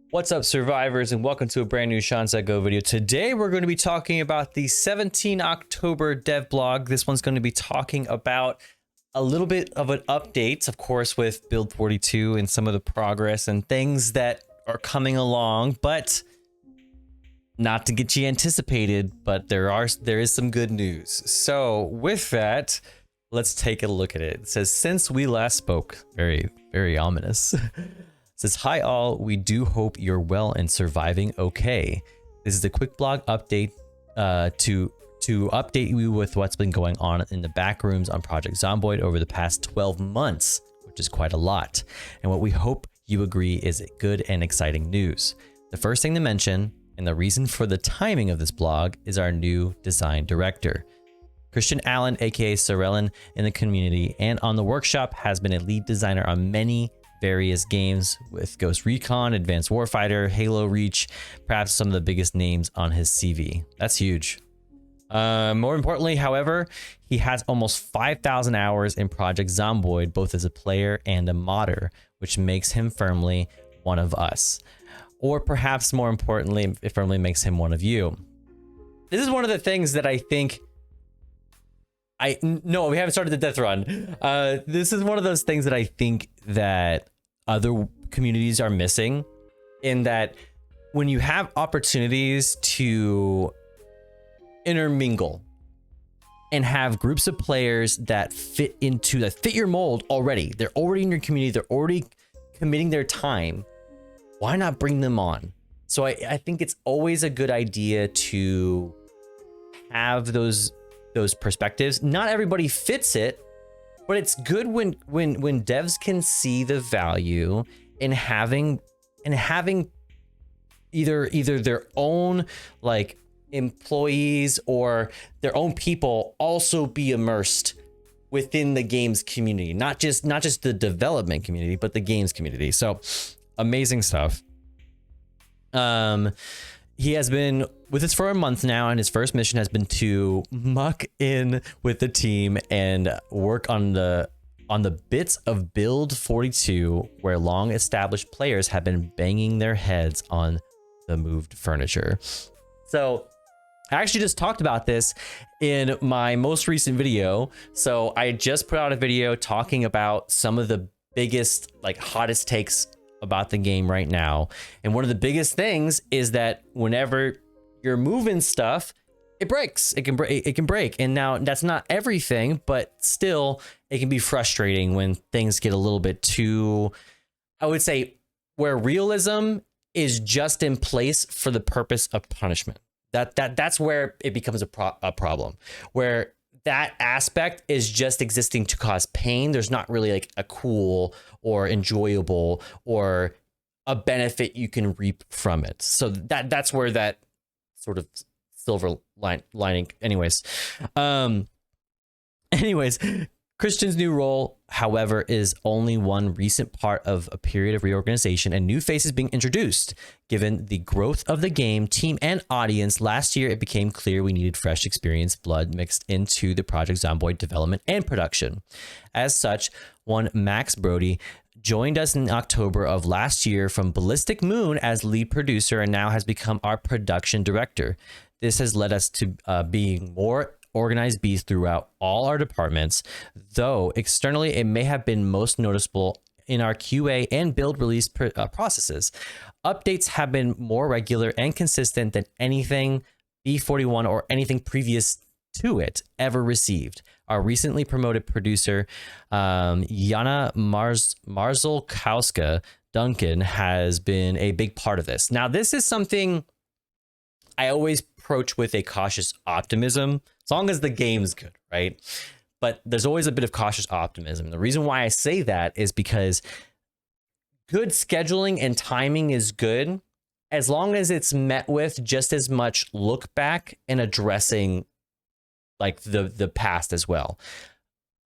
What's up, survivors, and welcome to a brand new ShawnSetGO video. Today we're going to be talking about the 17 October dev blog. This one's going to be talking about a little bit of an update, of course, with build 42 and some of the progress and things that are coming along, but not to get you anticipated, but there is some good news. So with that, let's take a look at it. It says, since we last spoke, very ominous. It says, hi all, we do hope you're well and surviving okay. This is a quick blog update to update you with what's been going on in the back rooms on Project Zomboid over the past 12 months, which is quite a lot. And what we hope you agree is good and exciting news. The first thing to mention, and the reason for the timing of this blog, is our new design director. Christian Allen, aka Sorellen, in the community and on the workshop, has been a lead designer on many various games with Ghost Recon, Advanced Warfighter, Halo Reach, perhaps some of the biggest names on his CV. That's huge. More importantly, however, he has almost 5,000 hours in Project Zomboid, both as a player and a modder, which makes him firmly one of us. Or perhaps more importantly, it firmly makes him one of you. This is one of the things that I think no, we haven't started the death run. This is one of those things that I think that other communities are missing, in that when you have opportunities to intermingle and have groups of players that fit your mold already, they're already in your community, they're already committing their time, why not bring them on? So I think it's always a good idea to have those perspectives. Not everybody fits it, but it's good when devs can see the value in having either their own like employees or their own people also be immersed within the games community, not just the development community, but the games community. So amazing stuff. He has been with us for a month now, and his first mission has been to muck in with the team and work on the bits of build 42 where long established players have been banging their heads on the moved furniture. So I actually just talked about this in my most recent video. So I just put out a video talking about some of the biggest, like, hottest takes about the game right now. And one of the biggest things is that whenever you're moving stuff, it breaks. It can break. And now that's not everything, but still it can be frustrating when things get a little bit too, I would say, where realism is just in place for the purpose of punishment. That's where it becomes a problem, where that aspect is just existing to cause pain. There's not really like a cool or enjoyable or a benefit you can reap from it. So that's where that sort of silver lining. Anyways, Christian's new role, however, is only one recent part of a period of reorganization and new faces being introduced. Given the growth of the game, team, and audience, last year it became clear we needed fresh experienced blood mixed into the Project Zomboid development and production. As such, one Max Brody joined us in October of last year from Ballistic Moon as lead producer and now has become our production director. This has led us to being more organized bees throughout all our departments, though externally it may have been most noticeable in our QA and build release processes. Updates have been more regular and consistent than anything B41 or anything previous to it ever received. Our recently promoted producer, Yana Marzolkowska Duncan, has been a big part of this. Now, this is something I always approach with a cautious optimism, as long as the game's good, right? But there's always a bit of cautious optimism. The reason why I say that is because good scheduling and timing is good as long as it's met with just as much look back and addressing like the past as well.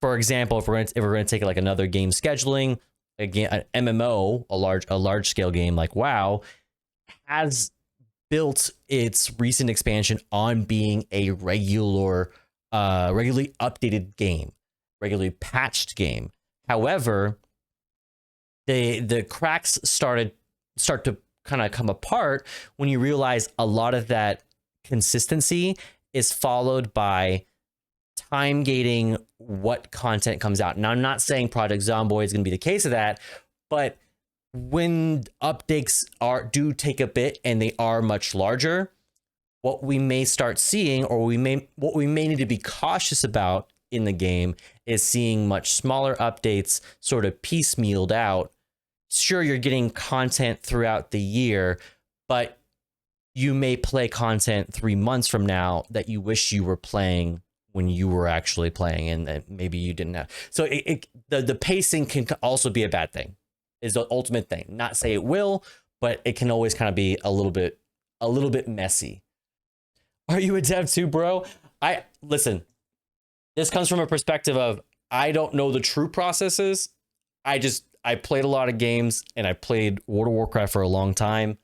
For example, if we're going to take like another game scheduling, again, an MMO, a large scale game like WoW, has built its recent expansion on being a regularly updated game, regularly patched game. However, the cracks start to kind of come apart when you realize a lot of that consistency is followed by time gating what content comes out. Now, I'm not saying Project Zomboid is going to be the case of that, but when updates do take a bit and they are much larger, what we may start seeing, or what we may need to be cautious about in the game, is seeing much smaller updates sort of piecemealed out. Sure, you're getting content throughout the year, but you may play content 3 months from now that you wish you were playing when you were actually playing, and that maybe you didn't have. So the pacing can also be a bad thing, is the ultimate thing. Not say it will, but it can always kind of be a little bit messy. Are you a dev too, bro? Listen, this comes from a perspective of, I don't know the true processes. I played a lot of games, and I played World of Warcraft for a long time.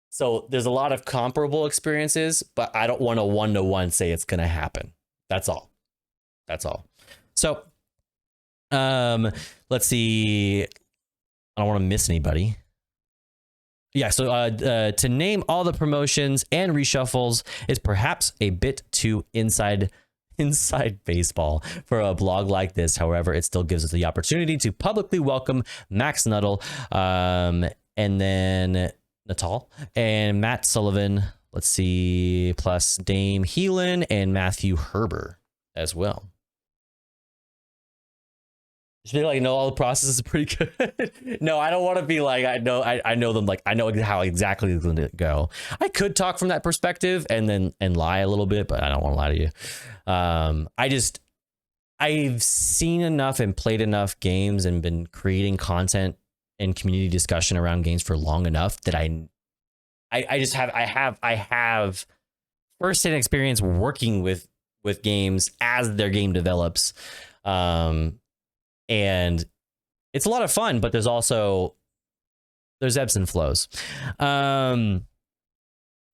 So there's a lot of comparable experiences, but I don't want to one-to-one say it's going to happen. That's all. So, let's see. I don't want to miss anybody. Yeah, so to name all the promotions and reshuffles is perhaps a bit too inside baseball for a blog like this. However, it still gives us the opportunity to publicly welcome Max Nuttall, and then Natal and Matt Sullivan. Let's see, plus Dame Heelan and Matthew Herber as well. Just be like, no, all the process is pretty good. No, I don't want to be like, I know them, like, I know how exactly it's going to go. I could talk from that perspective and lie a little bit, but I don't want to lie to you. I've seen enough and played enough games and been creating content and community discussion around games for long enough that I have first-hand experience working with games as their game develops. And it's a lot of fun, but there's ebbs and flows.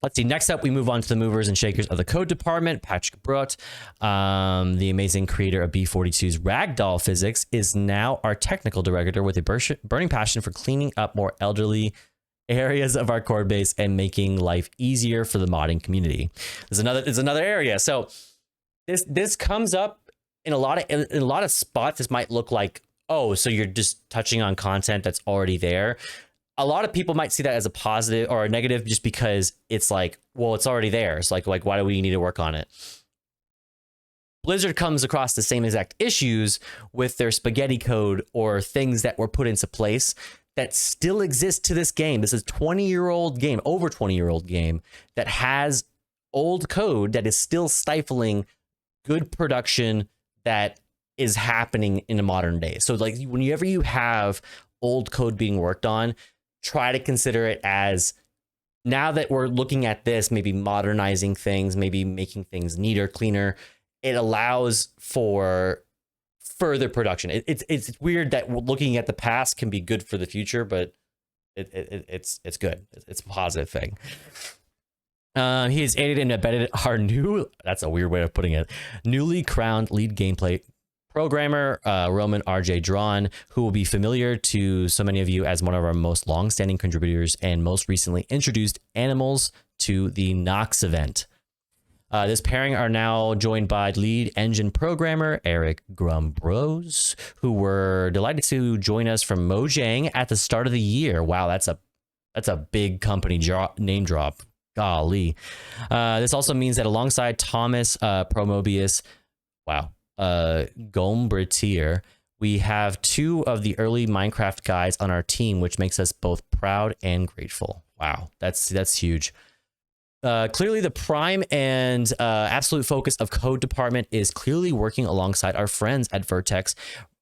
Let's see. Next up, we move on to the movers and shakers of the code department. Patrick Brott, the amazing creator of B42's Ragdoll Physics, is now our technical director with a burning passion for cleaning up more elderly areas of our code base and making life easier for the modding community. There's another area. So this comes up in a lot of spots. This might look like, oh, so you're just touching on content that's already there. A lot of people might see that as a positive or a negative, just because it's like, well, it's already there. It's like why do we need to work on it? Blizzard comes across the same exact issues with their spaghetti code, or things that were put into place that still exist to this game. This is 20-year-old game, over 20-year-old game, that has old code that is still stifling good production that is happening in the modern day. So like, whenever you have old code being worked on, try to consider it as, now that we're looking at this, maybe modernizing things, maybe making things neater, cleaner. It allows for further production. It's weird that looking at the past can be good for the future, but it's good. It's a positive thing. He has aided and abetted our that's a weird way of putting it, newly crowned lead gameplay programmer, Roman RJ Drawn, who will be familiar to so many of you as one of our most long-standing contributors and most recently introduced animals to the Nox event. This pairing are now joined by lead engine programmer Eric Grumbros, who were delighted to join us from Mojang at the start of the year. Wow, that's a big company name drop. Golly. This also means that alongside Thomas Promobius, Gombretier, we have two of the early Minecraft guys on our team, which makes us both proud and grateful. Wow, that's huge. Clearly, the prime and absolute focus of code department is clearly working alongside our friends at Vertex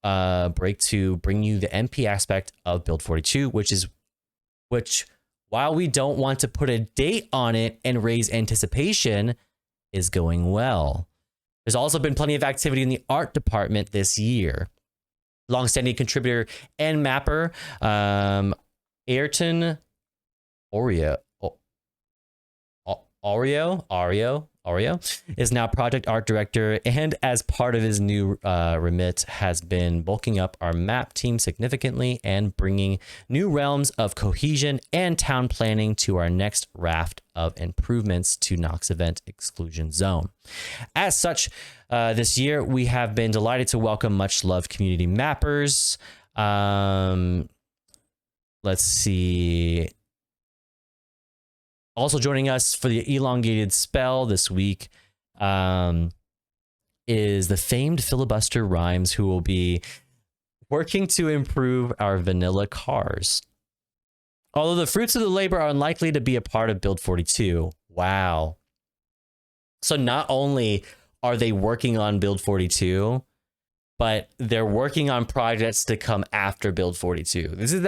Break to bring you the MP aspect of Build 42, which while we don't want to put a date on it and raise anticipation, is going well. There's also been plenty of activity in the art department this year. Longstanding contributor and mapper Ayrton Oria Oreo is now project art director, and as part of his new remit, has been bulking up our map team significantly and bringing new realms of cohesion and town planning to our next raft of improvements to Nox Event Exclusion Zone. As such, this year we have been delighted to welcome much loved community mappers. Let's see. Also joining us for the elongated spell this week is the famed Filibuster Rhymes, who will be working to improve our vanilla cars. Although the fruits of the labor are unlikely to be a part of Build 42. Wow. So not only are they working on Build 42, but they're working on projects to come after Build 42. This is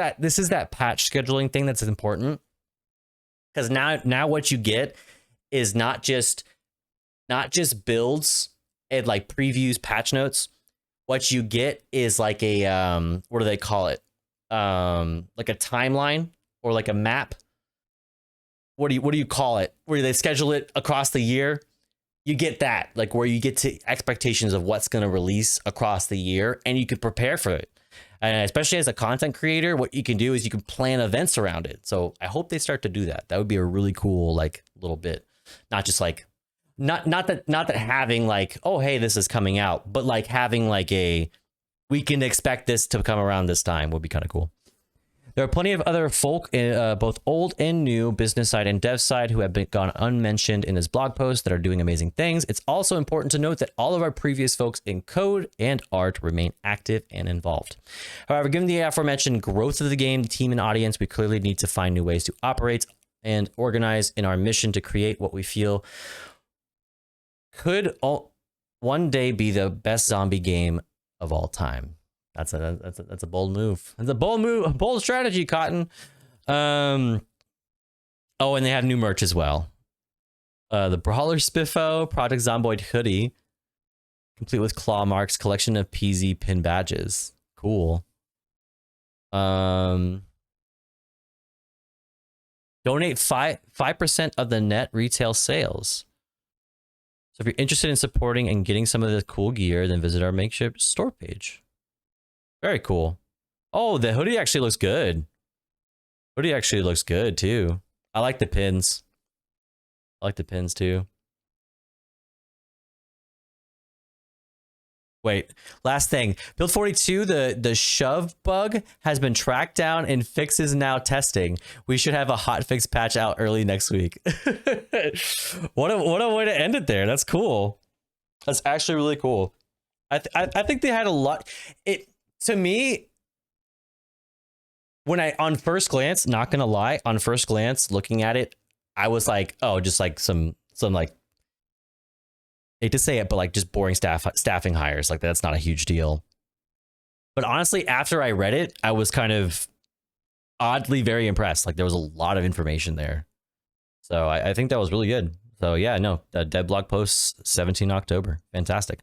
that patch scheduling thing that's important. Because now what you get is not just builds and like previews, patch notes. What you get is like a what do they call it? Like a timeline or like a map. What do you call it? Where they schedule it across the year. You get that, like where you get to expectations of what's going to release across the year, and you can prepare for it. And especially as a content creator, what you can do is you can plan events around it. So I hope they start to do that. That would be a really cool, like, little bit. Not just like, not that having like, oh, hey, this is coming out, but like having like we can expect this to come around this time would be kind of cool. There are plenty of other folk, both old and new, business side and dev side, who have gone unmentioned in this blog post that are doing amazing things. It's also important to note that all of our previous folks in code and art remain active and involved. However, given the aforementioned growth of the game, team, and audience, we clearly need to find new ways to operate and organize in our mission to create what we feel could one day be the best zombie game of all time. That's a bold move. That's a bold move, a bold strategy, Cotton. Oh, and they have new merch as well. The Brawler Spiffo, Project Zomboid hoodie, complete with claw marks, collection of PZ pin badges. Cool. Donate 5% of the net retail sales. So if you're interested in supporting and getting some of the cool gear, then visit our makeshift store page. Very cool. Oh, the hoodie actually looks good. Hoodie actually looks good too. I like the pins. I like the pins too. Wait, last thing. Build 42, the shove bug has been tracked down and fix is now testing. We should have a hotfix patch out early next week. What a way to end it there. That's cool. That's actually really cool. I think they had a lot. To me, on first glance, not gonna lie, on first glance, looking at it, I was like, oh, just like some like, I hate to say it, but like just boring staffing hires. Like that's not a huge deal. But honestly, after I read it, I was kind of oddly very impressed. Like there was a lot of information there. So I think that was really good. So yeah, no, dev blog posts 17 October. Fantastic.